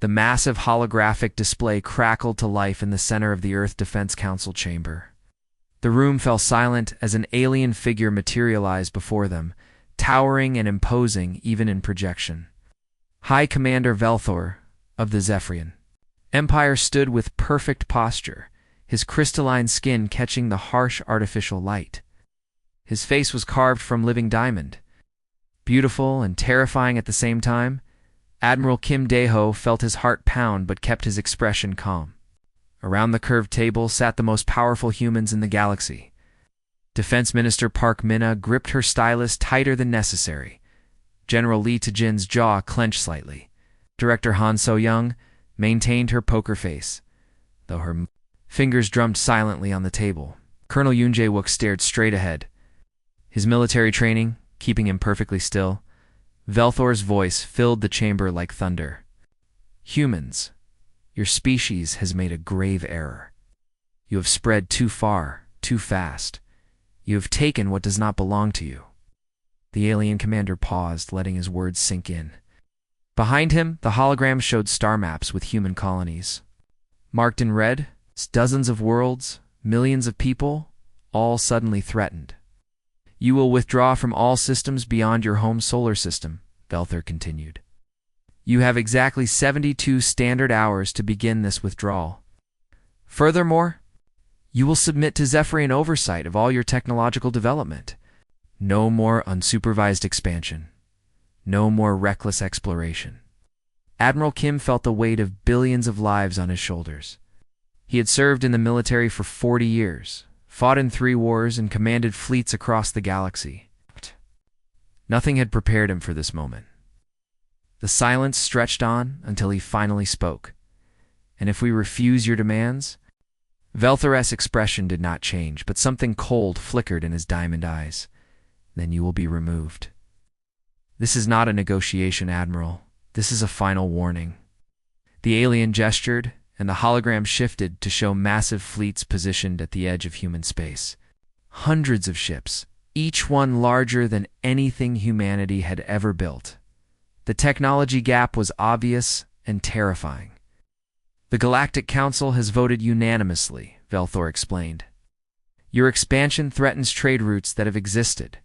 The massive holographic display crackled to life in the center of the Earth Defense Council chamber. The room fell silent as an alien figure materialized before them, towering and imposing even in projection. High Commander Velthor of the Zephyrian Empire stood with perfect posture, his crystalline skin catching the harsh artificial light. His face was carved from living diamond. Beautiful and terrifying at the same time, Admiral Kim Dae-ho felt his heart pound but kept his expression calm. Around the curved table sat the most powerful humans in the galaxy. Defense Minister Park Min-na gripped her stylus tighter than necessary. General Lee Tae-jin's jaw clenched slightly. Director Han So-young maintained her poker face, though her fingers drummed silently on the table. Colonel Yoon Jae-wook stared straight ahead. His military training keeping him perfectly still. Velthor's voice filled the chamber like thunder. Humans, your species has made a grave error. You have spread too far, too fast. You have taken what does not belong to you. The alien commander paused, letting his words sink in. Behind him, the hologram showed star maps with human colonies. Marked in red, dozens of worlds, millions of people, all suddenly threatened. You will withdraw from all systems beyond your home solar system, Velthor continued. You have exactly 72 standard hours to begin this withdrawal. Furthermore, you will submit to Zephyrian oversight of all your technological development. No more unsupervised expansion. No more reckless exploration. Admiral Kim felt the weight of billions of lives on his shoulders. He had served in the military for 40 years, fought in 3 wars, and commanded fleets across the galaxy. Nothing had prepared him for this moment. The silence stretched on until he finally spoke. And if we refuse your demands? Velthor's expression did not change, but something cold flickered in his diamond eyes. Then you will be removed. This is not a negotiation, Admiral. This is a final warning. The alien gestured, and the hologram shifted to show massive fleets positioned at the edge of human space. Hundreds of ships, each one larger than anything humanity had ever built. The technology gap was obvious and terrifying. The Galactic Council has voted unanimously, Velthor explained. Your expansion threatens trade routes that have existed.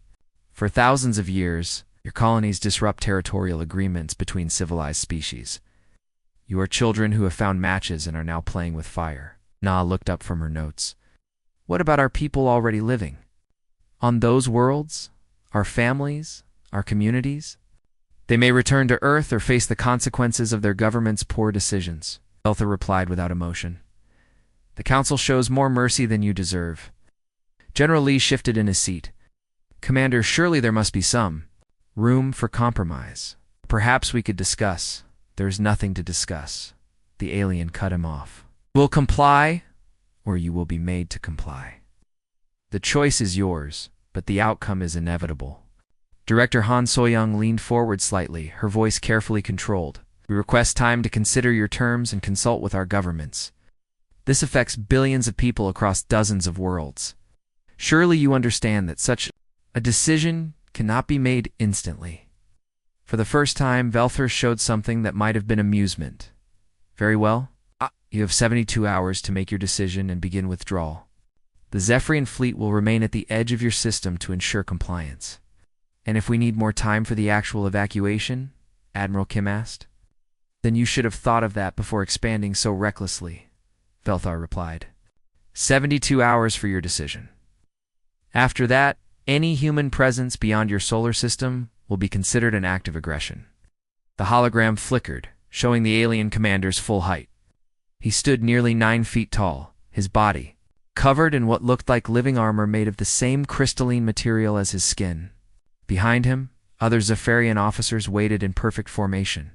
For thousands of years, your colonies disrupt territorial agreements between civilized species. You are children who have found matches and are now playing with fire. Na looked up from her notes. What about our people already living? On those worlds? Our families? Our communities? They may return to Earth or face the consequences of their government's poor decisions, Velthor replied without emotion. The Council shows more mercy than you deserve. General Lee shifted in his seat. Commander, surely there must be some room for compromise. Perhaps we could discuss. There's nothing to discuss. The alien cut him off. Will comply, or you will be made to comply. The choice is yours, but the outcome is inevitable. Director Han So-young leaned forward slightly, her voice carefully controlled. We request time to consider your terms and consult with our governments. This affects billions of people across dozens of worlds. Surely you understand that such a decision cannot be made instantly. For the first time, Velthor showed something that might have been amusement. Very well. You have 72 hours to make your decision and begin withdrawal. The Zephyrian fleet will remain at the edge of your system to ensure compliance. And if we need more time for the actual evacuation, Admiral Kim asked, then you should have thought of that before expanding so recklessly, Velthor replied. 72 hours for your decision. After that, any human presence beyond your solar system will be considered an act of aggression. The hologram flickered, showing the alien commander's full height. He stood nearly 9 feet tall, his body covered in what looked like living armor made of the same crystalline material as his skin. Behind him, other Zephyrian officers waited in perfect formation.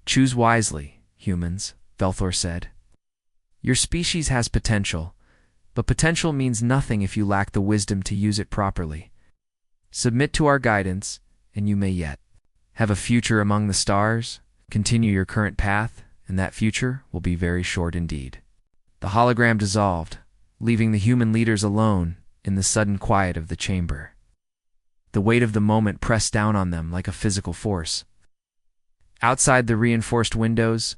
Choose wisely, humans, Velthor said. Your species has potential, but potential means nothing if you lack the wisdom to use it properly. Submit to our guidance, and you may yet have a future among the stars, continue your current path, and that future will be very short indeed. The hologram dissolved, leaving the human leaders alone in the sudden quiet of the chamber. The weight of the moment pressed down on them like a physical force. Outside the reinforced windows,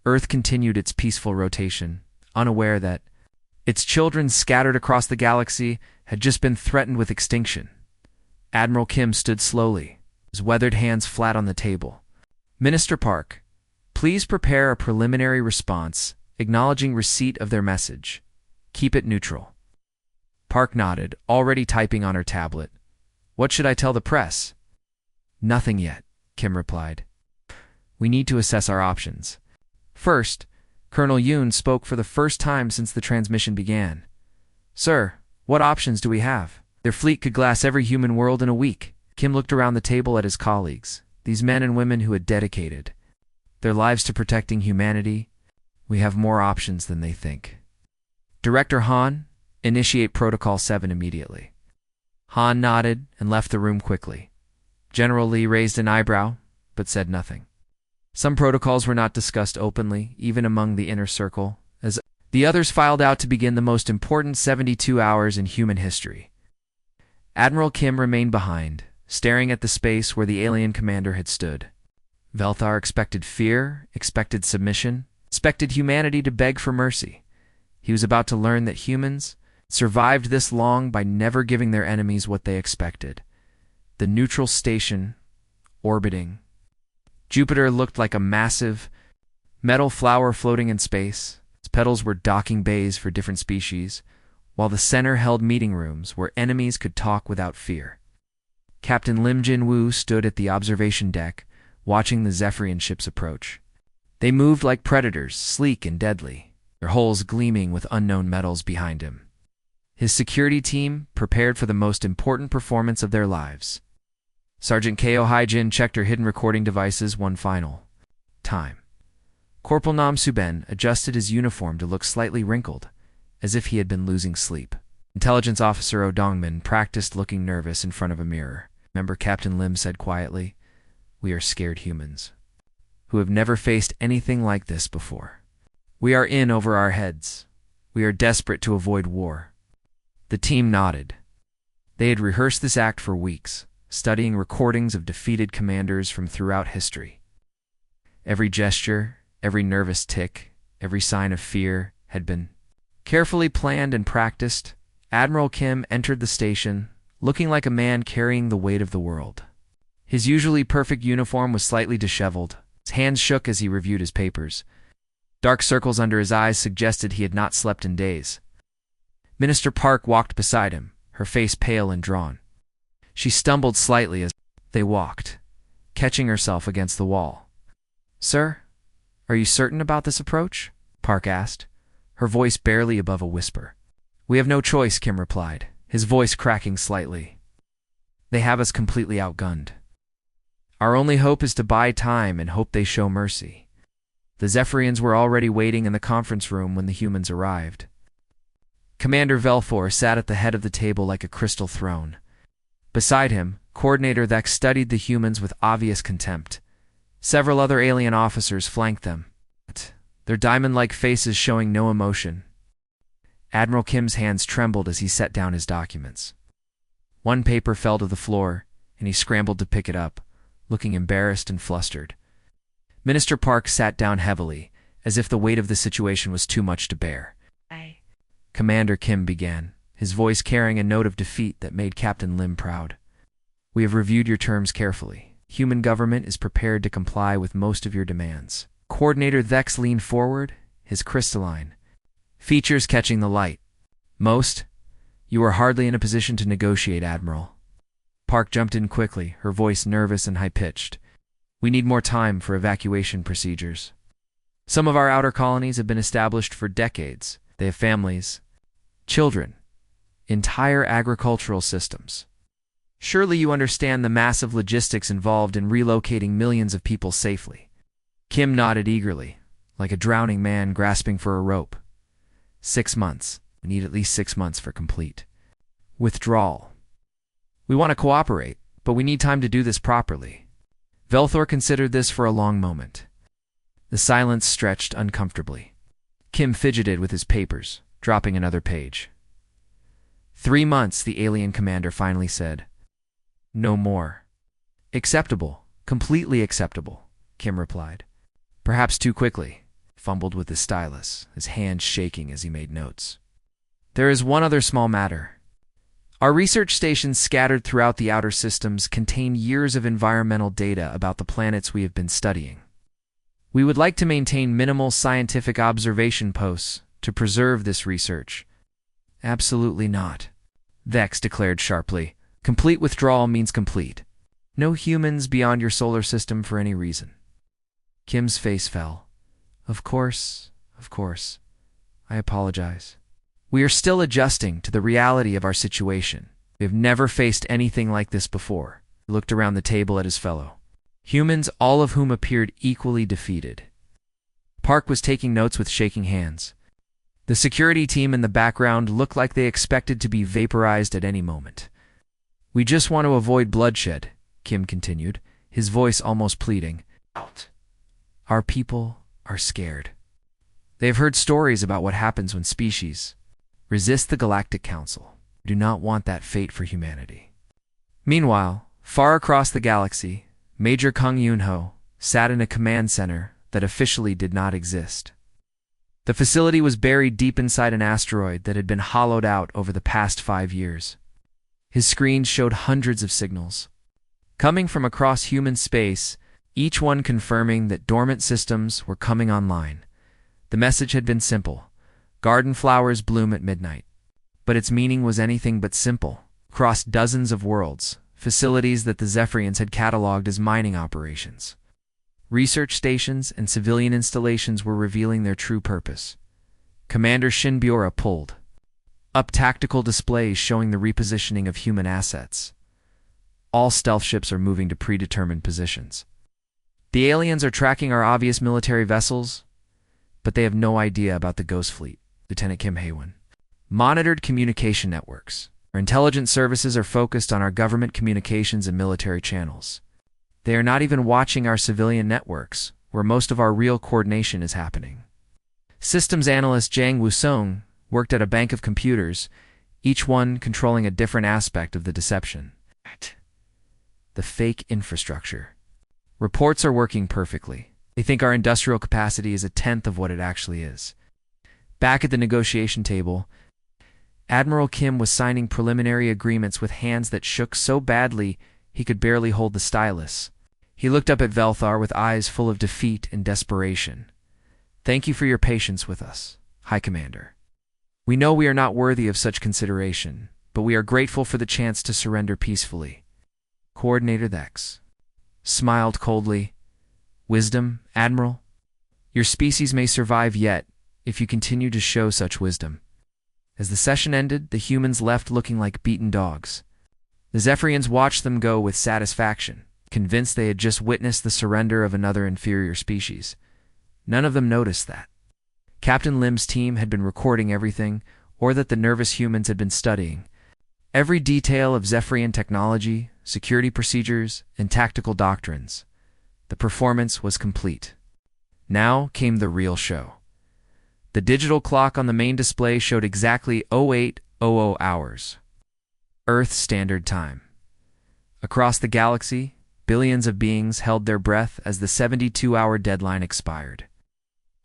Earth continued its peaceful rotation, unaware that its children scattered across the galaxy had just been threatened with extinction. Admiral Kim stood slowly, his weathered hands flat on the table. Minister Park, please prepare a preliminary response acknowledging receipt of their message. Keep it neutral. Park nodded, already typing on her tablet. What should I tell the press? Nothing yet, Kim replied. We need to assess our options. First, Colonel Yoon spoke for the first time since the transmission began. Sir, what options do we have? Their fleet could glass every human world in a week. Kim looked around the table at his colleagues, these men and women who had dedicated their lives to protecting humanity. We have more options than they think. Director Han, initiate Protocol 7 immediately. Han nodded and left the room quickly. General Lee raised an eyebrow, but said nothing. Some protocols were not discussed openly, even among the inner circle, as the others filed out to begin the most important 72 hours in human history. Admiral Kim remained behind, staring at the space where the alien commander had stood. Velthar expected fear, expected submission, expected humanity to beg for mercy. He was about to learn that humans survived this long by never giving their enemies what they expected. The neutral station, orbiting. Jupiter looked like a massive metal flower floating in space. Its petals were docking bays for different species, while the center held meeting rooms where enemies could talk without fear. Captain Lim Jin-woo stood at the observation deck, watching the Zephyrian ships approach. They moved like predators, sleek and deadly, their hulls gleaming with unknown metals behind him. His security team prepared for the most important performance of their lives. Sergeant Ko Haijin checked her hidden recording devices one final time. Corporal Nam Suben adjusted his uniform to look slightly wrinkled, as if he had been losing sleep. Intelligence Officer Oh Dongmin practiced looking nervous in front of a mirror. Member Captain Lim said quietly, "We are scared humans, who have never faced anything like this before. We are in over our heads. We are desperate to avoid war." The team nodded. They had rehearsed this act for weeks, studying recordings of defeated commanders from throughout history. Every gesture, every nervous tick, every sign of fear had been carefully planned and practiced. Admiral Kim entered the station, looking like a man carrying the weight of the world. His usually perfect uniform was slightly disheveled. His hands shook as he reviewed his papers. Dark circles under his eyes suggested he had not slept in days. Minister Park walked beside him, her face pale and drawn. She stumbled slightly as they walked, catching herself against the wall. "Sir, are you certain about this approach?" Park asked, her voice barely above a whisper. "We have no choice," Kim replied, his voice cracking slightly. "They have us completely outgunned. Our only hope is to buy time and hope they show mercy." The Zephyrians were already waiting in the conference room when the humans arrived. Commander Velthor sat at the head of the table like a crystal throne. Beside him, Coordinator Thek studied the humans with obvious contempt. Several other alien officers flanked them, their diamond-like faces showing no emotion. Admiral Kim's hands trembled as he set down his documents. One paper fell to the floor, and he scrambled to pick it up, looking embarrassed and flustered. Minister Park sat down heavily, as if the weight of the situation was too much to bear. Commander Kim began, his voice carrying a note of defeat that made Captain Lim proud. "We have reviewed your terms carefully. Human government is prepared to comply with most of your demands." Coordinator Thex leaned forward, his crystalline features catching the light. "Most? You are hardly in a position to negotiate, Admiral." Park jumped in quickly, her voice nervous and high-pitched. "We need more time for evacuation procedures. Some of our outer colonies have been established for decades. They have families, children, entire agricultural systems. Surely you understand the massive logistics involved in relocating millions of people safely." Kim nodded eagerly, like a drowning man grasping for a rope. 6 months. We need at least 6 months for complete withdrawal. We want to cooperate, but we need time to do this properly. Velthor considered this for a long moment. The silence stretched uncomfortably. Kim fidgeted with his papers, dropping another page. 3 months, the alien commander finally said. "No more." "Acceptable. Completely acceptable," Kim replied. "Perhaps too quickly." fumbled with his stylus, his hand shaking as he made notes. There is one other small matter. Our research stations scattered throughout the outer systems contain years of environmental data about the planets we have been studying. We would like to maintain minimal scientific observation posts to preserve this research. Absolutely not, Vex declared sharply. Complete withdrawal means complete. No humans beyond your solar system for any reason. Kim's face fell. Of course. I apologize. We are still adjusting to the reality of our situation. We have never faced anything like this before. He looked around the table at his fellow humans, all of whom appeared equally defeated. Park was taking notes with shaking hands. The security team in the background looked like they expected to be vaporized at any moment. We just want to avoid bloodshed, Kim continued, his voice almost pleading. Our people are scared. They have heard stories about what happens when species resist the Galactic Council. We do not want that fate for humanity. Meanwhile, far across the galaxy, Major Kung Yunho sat in a command center that officially did not exist. The facility was buried deep inside an asteroid that had been hollowed out over the past 5 years. His screens showed hundreds of signals, coming from across human space, each one confirming that dormant systems were coming online. The message had been simple: garden flowers bloom at midnight. But its meaning was anything but simple. Across dozens of worlds, facilities that the Zephyrians had cataloged as mining operations, research stations and civilian installations were revealing their true purpose. Commander Shinbiora pulled up tactical displays showing the repositioning of human assets. All stealth ships are moving to predetermined positions. The aliens are tracking our obvious military vessels, but they have no idea about the Ghost Fleet, Lieutenant Kim Haywin. Monitored communication networks. Our intelligence services are focused on our government communications and military channels. They are not even watching our civilian networks, where most of our real coordination is happening. Systems analyst Zhang Wusong worked at a bank of computers, each one controlling a different aspect of the deception. The fake infrastructure. Reports are working perfectly. They think our industrial capacity is 1/10 of what it actually is. Back at the negotiation table, Admiral Kim was signing preliminary agreements with hands that shook so badly he could barely hold the stylus. He looked up at Velthar with eyes full of defeat and desperation. Thank you for your patience with us, High Commander. We know we are not worthy of such consideration, but we are grateful for the chance to surrender peacefully. Coordinator Thex smiled coldly. Wisdom, Admiral? Your species may survive yet, if you continue to show such wisdom. As the session ended, the humans left looking like beaten dogs. The Zephyrians watched them go with satisfaction, convinced they had just witnessed the surrender of another inferior species. None of them noticed that Captain Lim's team had been recording everything, or that the nervous humans had been studying every detail of Zephyrian technology, security procedures, and tactical doctrines. The performance was complete. Now came the real show. The digital clock on the main display showed exactly 0800 hours. Earth Standard Time. Across the galaxy, billions of beings held their breath as the 72-hour deadline expired.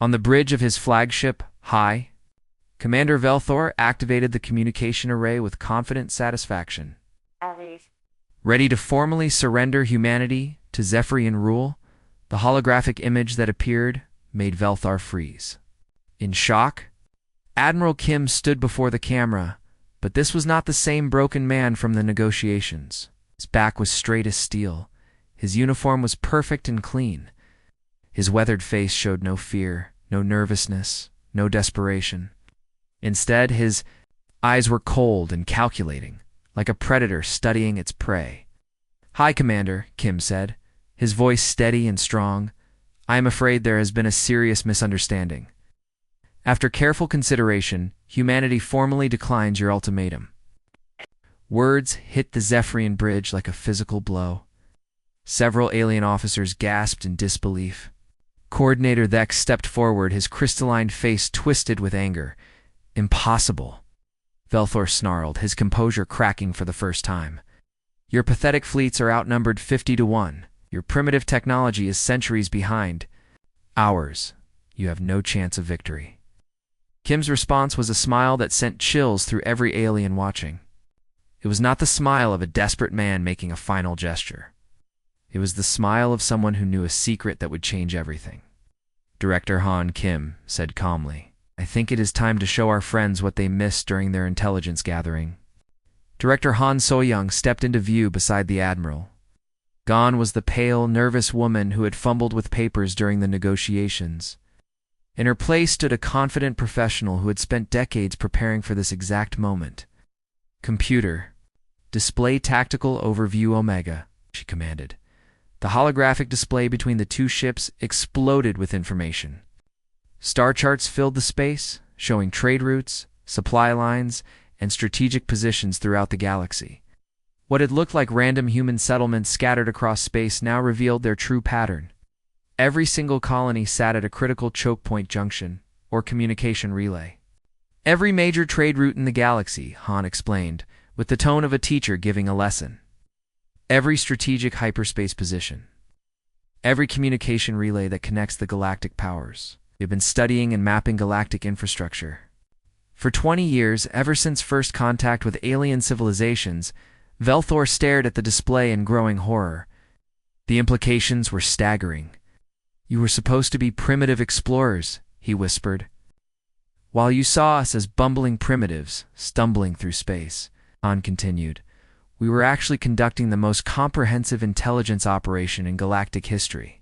On the bridge of his flagship, High, Commander Velthor activated the communication array with confident satisfaction. Ready to formally surrender humanity to Zephyrian rule, the holographic image that appeared made Velthar freeze. In shock, Admiral Kim stood before the camera, but this was not the same broken man from the negotiations. His back was straight as steel. His uniform was perfect and clean. His weathered face showed no fear, no nervousness, no desperation. Instead, his eyes were cold and calculating, like a predator studying its prey. Hi, Commander, Kim said, his voice steady and strong. I am afraid there has been a serious misunderstanding. After careful consideration, humanity formally declines your ultimatum. Words hit the Zephyrian bridge like a physical blow. Several alien officers gasped in disbelief. Coordinator Thex stepped forward, his crystalline face twisted with anger. Impossible, Velthor snarled, his composure cracking for the first time. Your pathetic fleets are outnumbered 50-1. Your primitive technology is centuries behind ours. You have no chance of victory. Kim's response was a smile that sent chills through every alien watching. It was not the smile of a desperate man making a final gesture. It was the smile of someone who knew a secret that would change everything. Director Han Kim said calmly, "I think it is time to show our friends what they missed during their intelligence gathering." Director Han So-young stepped into view beside the Admiral. Gone was the pale, nervous woman who had fumbled with papers during the negotiations. In her place stood a confident professional who had spent decades preparing for this exact moment. "Computer, display tactical overview Omega," she commanded. The holographic display between the two ships exploded with information. Star charts filled the space, showing trade routes, supply lines, and strategic positions throughout the galaxy. What had looked like random human settlements scattered across space now revealed their true pattern. Every single colony sat at a critical choke point junction, or communication relay. Every major trade route in the galaxy, Han explained, with the tone of a teacher giving a lesson. Every strategic hyperspace position. Every communication relay that connects the galactic powers. We've been studying and mapping galactic infrastructure. For 20 years, ever since first contact with alien civilizations, Velthor stared at the display in growing horror. The implications were staggering. "You were supposed to be primitive explorers," he whispered. "While you saw us as bumbling primitives, stumbling through space," Han continued, "we were actually conducting the most comprehensive intelligence operation in galactic history.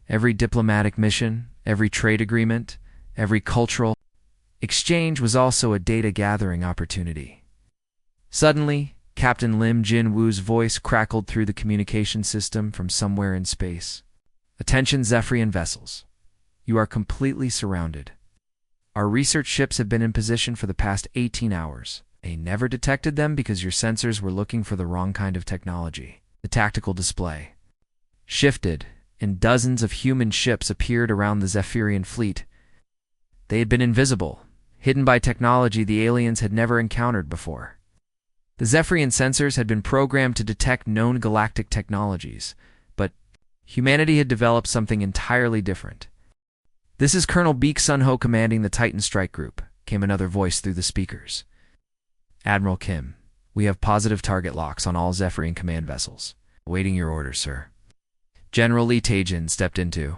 Every diplomatic mission, every trade agreement, every cultural exchange was also a data-gathering opportunity." Suddenly, Captain Lim Jin-woo's voice crackled through the communication system from somewhere in space. "Attention Zephyrian vessels. You are completely surrounded. Our research ships have been in position for the past 18 hours. They never detected them because your sensors were looking for the wrong kind of technology." The tactical display shifted, and dozens of human ships appeared around the Zephyrian fleet. They had been invisible, hidden by technology the aliens had never encountered before. The Zephyrian sensors had been programmed to detect known galactic technologies, but humanity had developed something entirely different. "This is Colonel Beek Sun-ho commanding the Titan Strike Group," came another voice through the speakers. "Admiral Kim, we have positive target locks on all Zephyrian command vessels. Awaiting your orders, sir." General Lee Taejin stepped into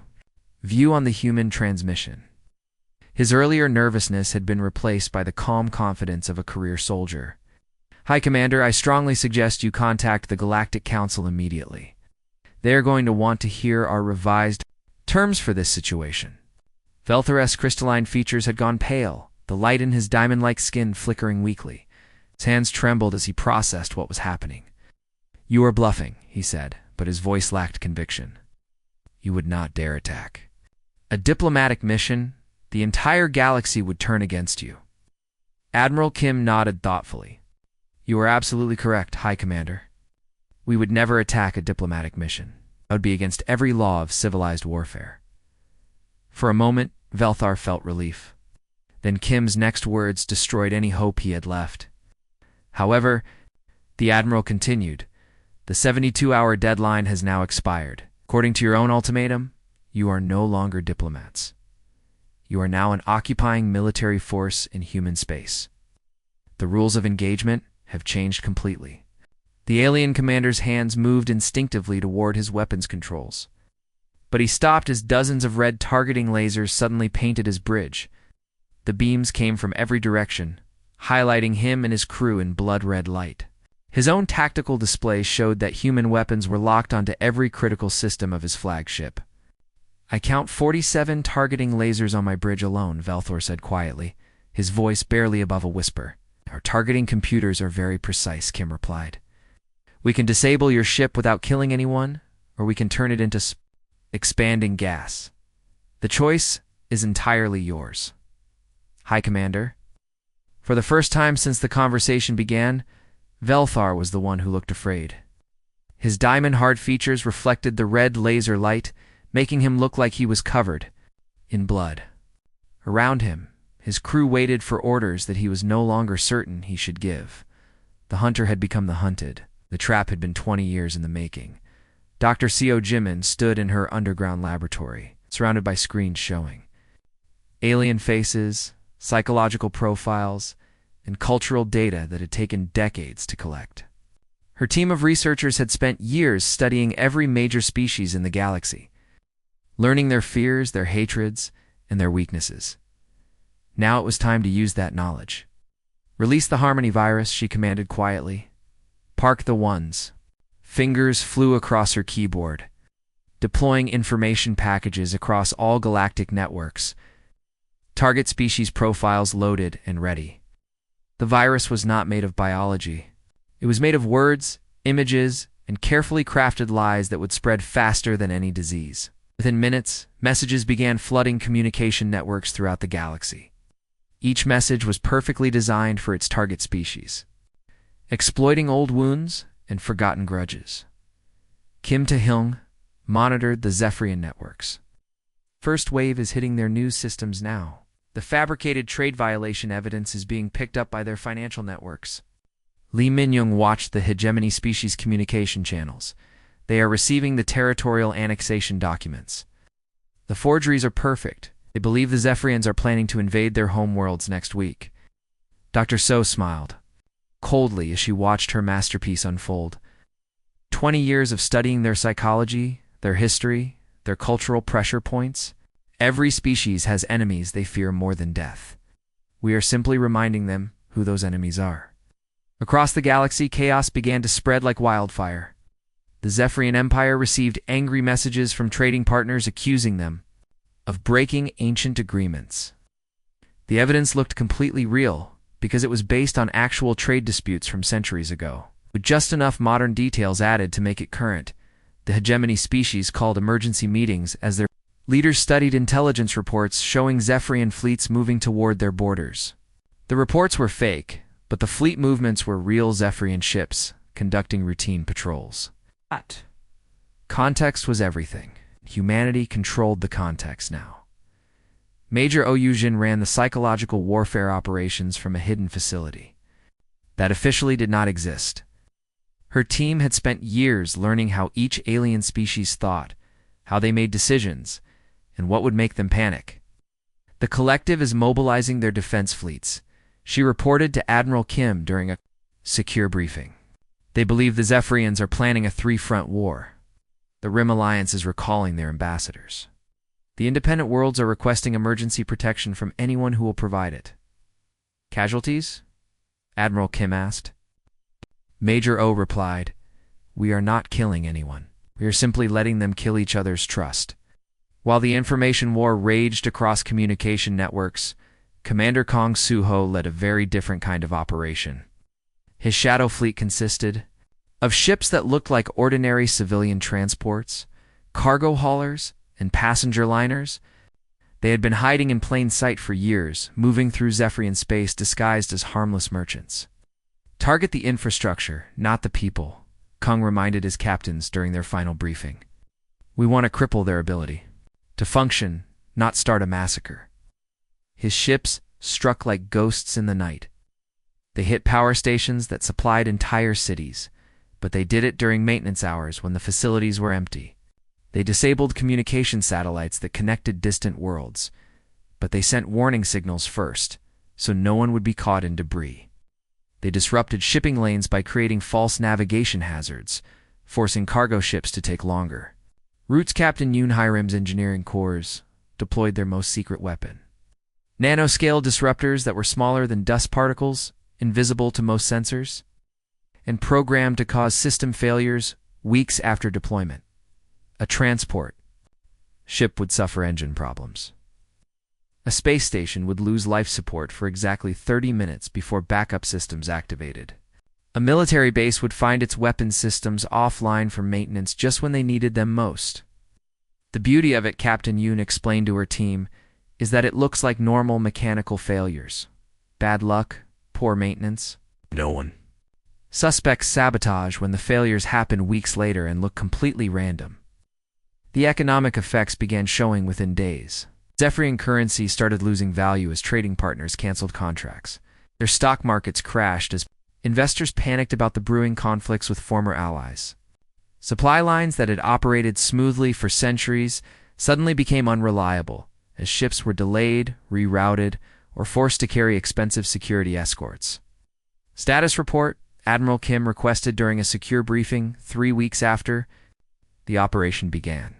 view on the human transmission. His earlier nervousness had been replaced by the calm confidence of a career soldier. "Hi, Commander, I strongly suggest you contact the Galactic Council immediately. They are going to want to hear our revised terms for this situation." Velthor's crystalline features had gone pale, the light in his diamond-like skin flickering weakly. His hands trembled as he processed what was happening. "You are bluffing," he said, but his voice lacked conviction. "You would not dare attack. A diplomatic mission, the entire galaxy would turn against you." Admiral Kim nodded thoughtfully. "You are absolutely correct, High Commander. We would never attack a diplomatic mission. That would be against every law of civilized warfare." For a moment, Velthor felt relief. Then Kim's next words destroyed any hope he had left. "However," the Admiral continued, "the 72-hour deadline has now expired. According to your own ultimatum, you are no longer diplomats. You are now an occupying military force in human space. The rules of engagement have changed completely." The alien commander's hands moved instinctively toward his weapons controls. But he stopped as dozens of red targeting lasers suddenly painted his bridge. The beams came from every direction, highlighting him and his crew in blood-red light. His own tactical display showed that human weapons were locked onto every critical system of his flagship. "I count 47 targeting lasers on my bridge alone," Velthor said quietly, his voice barely above a whisper. "Our targeting computers are very precise," Kim replied. "We can disable your ship without killing anyone, or we can turn it into expanding gas. The choice is entirely yours." "High Commander." For the first time since the conversation began, Velthor was the one who looked afraid. His diamond-hard features reflected the red laser light, making him look like he was covered in blood. Around him, his crew waited for orders that he was no longer certain he should give. The hunter had become the hunted. The trap had been 20 years in the making. Dr. Seo Jimin stood in her underground laboratory, surrounded by screens showing alien faces, psychological profiles, and cultural data that had taken decades to collect. Her team of researchers had spent years studying every major species in the galaxy, learning their fears, their hatreds, and their weaknesses. Now it was time to use that knowledge. "Release the Harmony virus," she commanded quietly. "Park the ones." Fingers flew across her keyboard, deploying information packages across all galactic networks. Target species profiles loaded and ready. The virus was not made of biology. It was made of words, images, and carefully crafted lies that would spread faster than any disease. Within minutes, messages began flooding communication networks throughout the galaxy. Each message was perfectly designed for its target species, exploiting old wounds and forgotten grudges. Kim Ta-hyung monitored the Zephyrian networks. First wave is hitting their news systems now. The fabricated trade violation evidence is being picked up by their financial networks. Lee Min-young watched the hegemony species communication channels. They are receiving the territorial annexation documents. The forgeries are perfect. They believe the Zephyrians are planning to invade their homeworlds next week. Dr. So smiled coldly as she watched her masterpiece unfold. 20 years of studying their psychology, their history, their cultural pressure points. Every species has enemies they fear more than death. We are simply reminding them who those enemies are. Across the galaxy, chaos began to spread like wildfire. The Zephyrian Empire received angry messages from trading partners accusing them of breaking ancient agreements. The evidence looked completely real because it was based on actual trade disputes from centuries ago, with just enough modern details added to make it current. The hegemony species called emergency meetings as their leaders studied intelligence reports showing Zephyrian fleets moving toward their borders. The reports were fake, but the fleet movements were real Zephyrian ships conducting routine patrols. But context was everything. Humanity controlled the context now. Major Oyujin ran the psychological warfare operations from a hidden facility that officially did not exist. Her team had spent years learning how each alien species thought, how they made decisions, and what would make them panic. The collective is mobilizing their defense fleets, she reported to Admiral Kim during a secure briefing. They believe the Zephyrians are planning a three-front war. The Rim Alliance is recalling their ambassadors. The independent worlds are requesting emergency protection from anyone who will provide it. Casualties? Admiral Kim asked. Major O replied, "We are not killing anyone. We are simply letting them kill each other's trust." While the information war raged across communication networks, Commander Kong Soo-ho led a very different kind of operation. His shadow fleet consisted of ships that looked like ordinary civilian transports, cargo haulers, and passenger liners. They had been hiding in plain sight for years, moving through Zephyrian space disguised as harmless merchants. "Target the infrastructure, not the people," Kong reminded his captains during their final briefing. "We want to cripple their ability to function, not start a massacre." His ships struck like ghosts in the night. They hit power stations that supplied entire cities, but they did it during maintenance hours when the facilities were empty. They disabled communication satellites that connected distant worlds, but they sent warning signals first, so no one would be caught in debris. They disrupted shipping lanes by creating false navigation hazards, forcing cargo ships to take longer. Root's Captain Yoon Hiram's engineering corps deployed their most secret weapon. Nanoscale disruptors that were smaller than dust particles, invisible to most sensors, and programmed to cause system failures weeks after deployment. A transport ship would suffer engine problems. A space station would lose life support for exactly 30 minutes before backup systems activated. A military base would find its weapons systems offline for maintenance just when they needed them most. The beauty of it, Captain Yoon explained to her team, is that it looks like normal mechanical failures. Bad luck, poor maintenance, no one suspects sabotage when the failures happen weeks later and look completely random. The economic effects began showing within days. Zephyrian currency started losing value as trading partners canceled contracts. Their stock markets crashed as investors panicked about the brewing conflicts with former allies. Supply lines that had operated smoothly for centuries suddenly became unreliable, as ships were delayed, rerouted, or forced to carry expensive security escorts. Status report: Admiral Kim requested during a secure briefing 3 weeks after the operation began.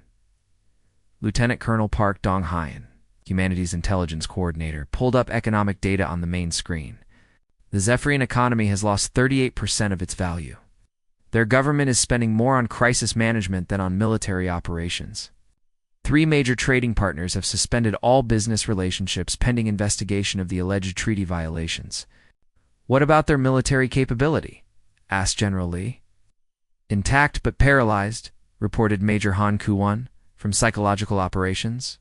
Lieutenant Colonel Park Dong-hyun, Humanities Intelligence Coordinator, pulled up economic data on the main screen. The Zephyrian economy has lost 38% of its value. Their government is spending more on crisis management than on military operations. 3 major trading partners have suspended all business relationships pending investigation of the alleged treaty violations. What about their military capability? Asked General Lee. Intact but paralyzed, reported Major Han Kuwon from Psychological Operations.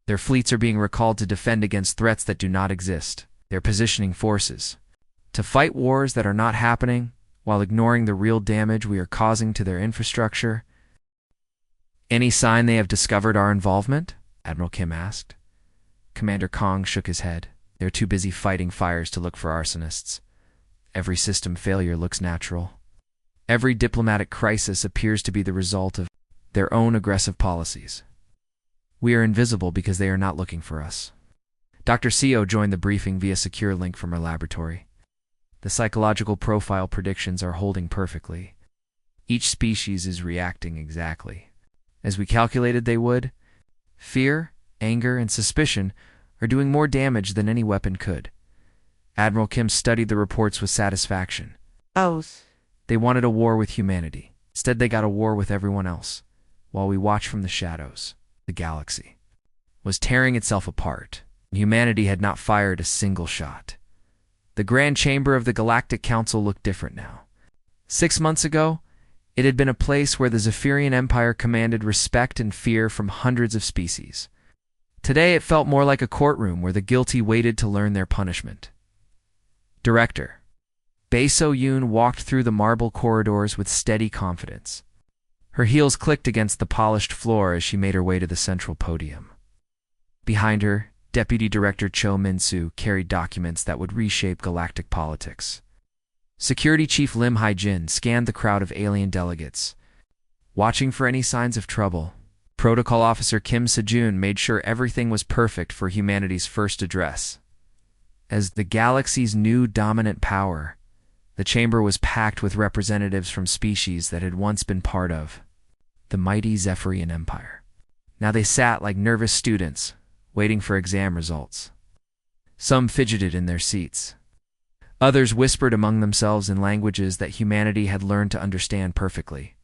Their fleets are being recalled to defend against threats that do not exist. They're positioning forces to fight wars that are not happening while ignoring the real damage we are causing to their infrastructure. Any sign they have discovered our involvement? Admiral Kim asked. Commander Kong shook his head. They're too busy fighting fires to look for arsonists. Every system failure looks natural. Every diplomatic crisis appears to be the result of their own aggressive policies. We are invisible because they are not looking for us. Dr. Seo joined the briefing via secure link from her laboratory. The psychological profile predictions are holding perfectly. Each species is reacting exactly as we calculated they would. Fear, anger, and suspicion are doing more damage than any weapon could. Admiral Kim studied the reports with satisfaction. They wanted a war with humanity. Instead, they got a war with everyone else. While we watched from the shadows, the galaxy was tearing itself apart. Humanity had not fired a single shot. The Grand Chamber of the Galactic Council looked different now. 6 months ago, it had been a place where the Zephyrian Empire commanded respect and fear from hundreds of species. Today, it felt more like a courtroom where the guilty waited to learn their punishment. Director Bae So-yoon walked through the marble corridors with steady confidence. Her heels clicked against the polished floor as she made her way to the central podium. Behind her, Deputy Director Cho Min-soo carried documents that would reshape galactic politics. Security Chief Lim Hai-jin scanned the crowd of alien delegates, watching for any signs of trouble. Protocol Officer Kim Se-jun made sure everything was perfect for humanity's first address. As the galaxy's new dominant power, the chamber was packed with representatives from species that had once been part of the mighty Zephyrian Empire. Now they sat like nervous students, waiting for exam results. Some fidgeted in their seats. Others whispered among themselves in languages that humanity had learned to understand perfectly.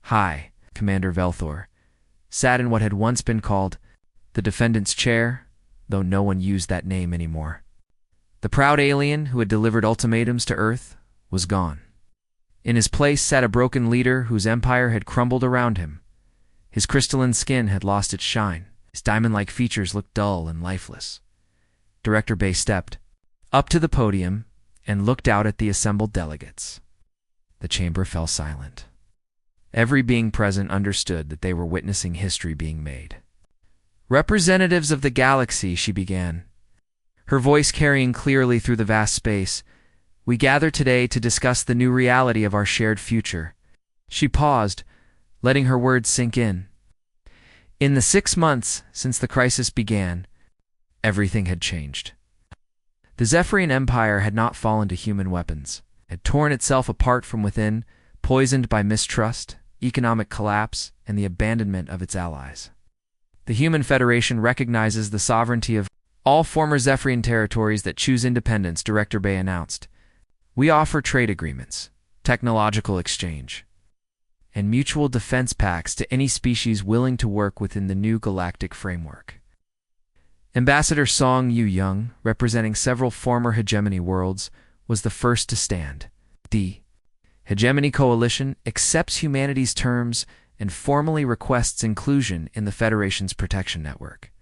Hi, Commander Velthor sat in what had once been called the defendant's chair, though no one used that name anymore. The proud alien who had delivered ultimatums to Earth was gone. In his place sat a broken leader whose empire had crumbled around him. His crystalline skin had lost its shine. His diamond-like features looked dull and lifeless. Director Bae stepped up to the podium and looked out at the assembled delegates. The chamber fell silent. Every being present understood that they were witnessing history being made. Representatives of the galaxy, she began, her voice carrying clearly through the vast space. We gather today to discuss the new reality of our shared future. She paused, letting her words sink in. In the 6 months since the crisis began, everything had changed. The Zephyrian Empire had not fallen to human weapons. It had torn itself apart from within, poisoned by mistrust, economic collapse, and the abandonment of its allies. The Human Federation recognizes the sovereignty of all former Zephyrian territories that choose independence, Director Bae announced. We offer trade agreements, technological exchange, and mutual defense pacts to any species willing to work within the new galactic framework. Ambassador Song Yu-young, representing several former hegemony worlds, was the first to stand. The Hegemony Coalition accepts humanity's terms and formally requests inclusion in the Federation's protection network.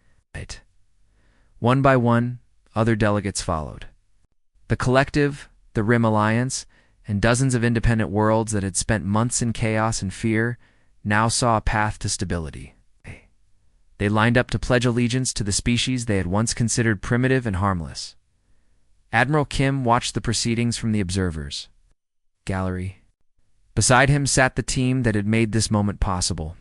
One by one, other delegates followed. The Collective, the Rim Alliance, and dozens of independent worlds that had spent months in chaos and fear now saw a path to stability. They lined up to pledge allegiance to the species they had once considered primitive and harmless. Admiral Kim watched the proceedings from the observers' gallery. Beside him sat the team that had made this moment possible.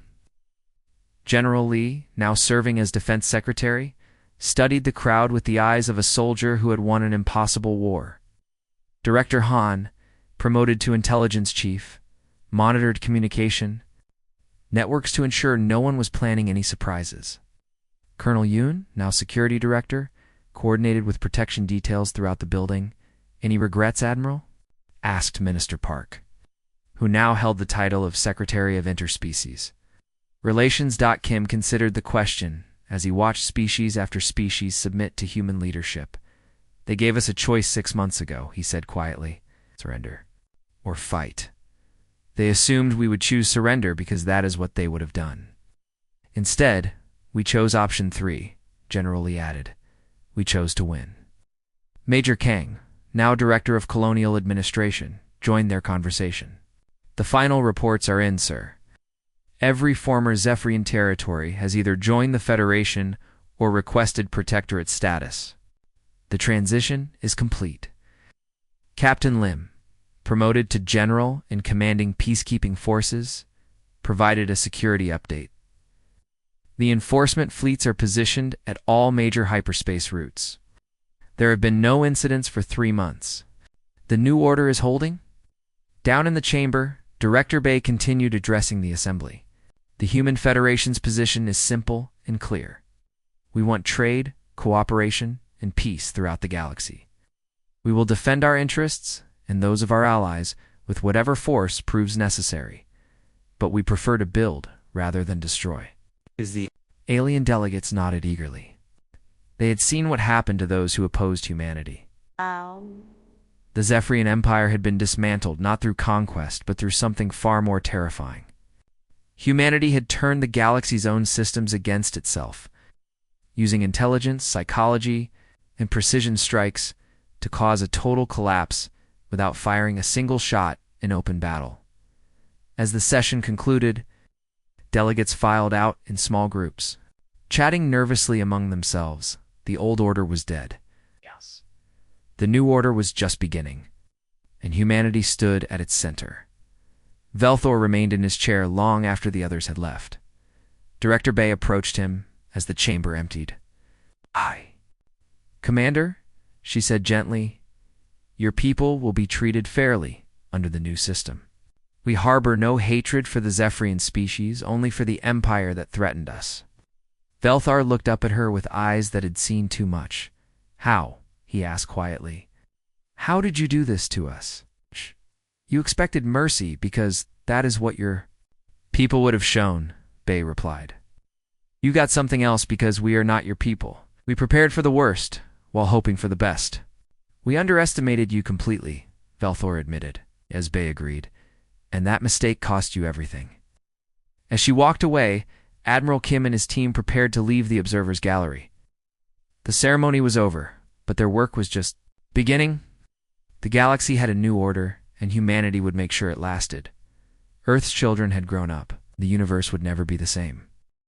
General Lee, now serving as Defense Secretary, studied the crowd with the eyes of a soldier who had won an impossible war. Director Han, promoted to intelligence chief, monitored communication networks to ensure no one was planning any surprises. Colonel Yoon, now security director, coordinated with protection details throughout the building. Any regrets, Admiral? Asked Minister Park, who now held the title of Secretary of Interspecies Relations. Kim considered the question as he watched species after species submit to human leadership. They gave us a choice 6 months ago, he said quietly. Surrender or fight. They assumed we would choose surrender because that is what they would have done. Instead, we chose option 3, General Lee added. We chose to win. Major Kang, now Director of Colonial Administration, joined their conversation. The final reports are in, sir. Every former Zephyrian territory has either joined the Federation or requested protectorate status. The transition is complete. Captain Lim, promoted to General and commanding peacekeeping forces, provided a security update. The enforcement fleets are positioned at all major hyperspace routes. There have been no incidents for 3 months. The new order is holding? Down in the chamber, Director Bay continued addressing the assembly. The Human Federation's position is simple and clear. We want trade, cooperation, and peace throughout the galaxy. We will defend our interests and those of our allies with whatever force proves necessary. But we prefer to build rather than destroy. The alien delegates nodded eagerly. They had seen what happened to those who opposed humanity. The Zephyrian Empire had been dismantled not through conquest, but through something far more terrifying. Humanity had turned the galaxy's own systems against itself, using intelligence, psychology, and precision strikes to cause a total collapse without firing a single shot in open battle. As the session concluded, delegates filed out in small groups, chatting nervously among themselves. The old order was dead. Yes. The new order was just beginning, and humanity stood at its center. Velthor remained in his chair long after the others had left. Director Bay approached him as the chamber emptied. Commander, she said gently, your people will be treated fairly under the new system. We harbor no hatred for the Zephyrian species, only for the empire that threatened us. Velthar looked up at her with eyes that had seen too much. How? He asked quietly. How did you do this to us? You expected mercy because that is what your people would have shown, Bay replied. You got something else because we are not your people. We prepared for the worst while hoping for the best. We underestimated you completely, Velthor admitted, as Bay agreed, and that mistake cost you everything. As she walked away, Admiral Kim and his team prepared to leave the observers' gallery. The ceremony was over, but their work was just beginning. The galaxy had a new order, and humanity would make sure it lasted. Earth's children had grown up. The universe would never be the same.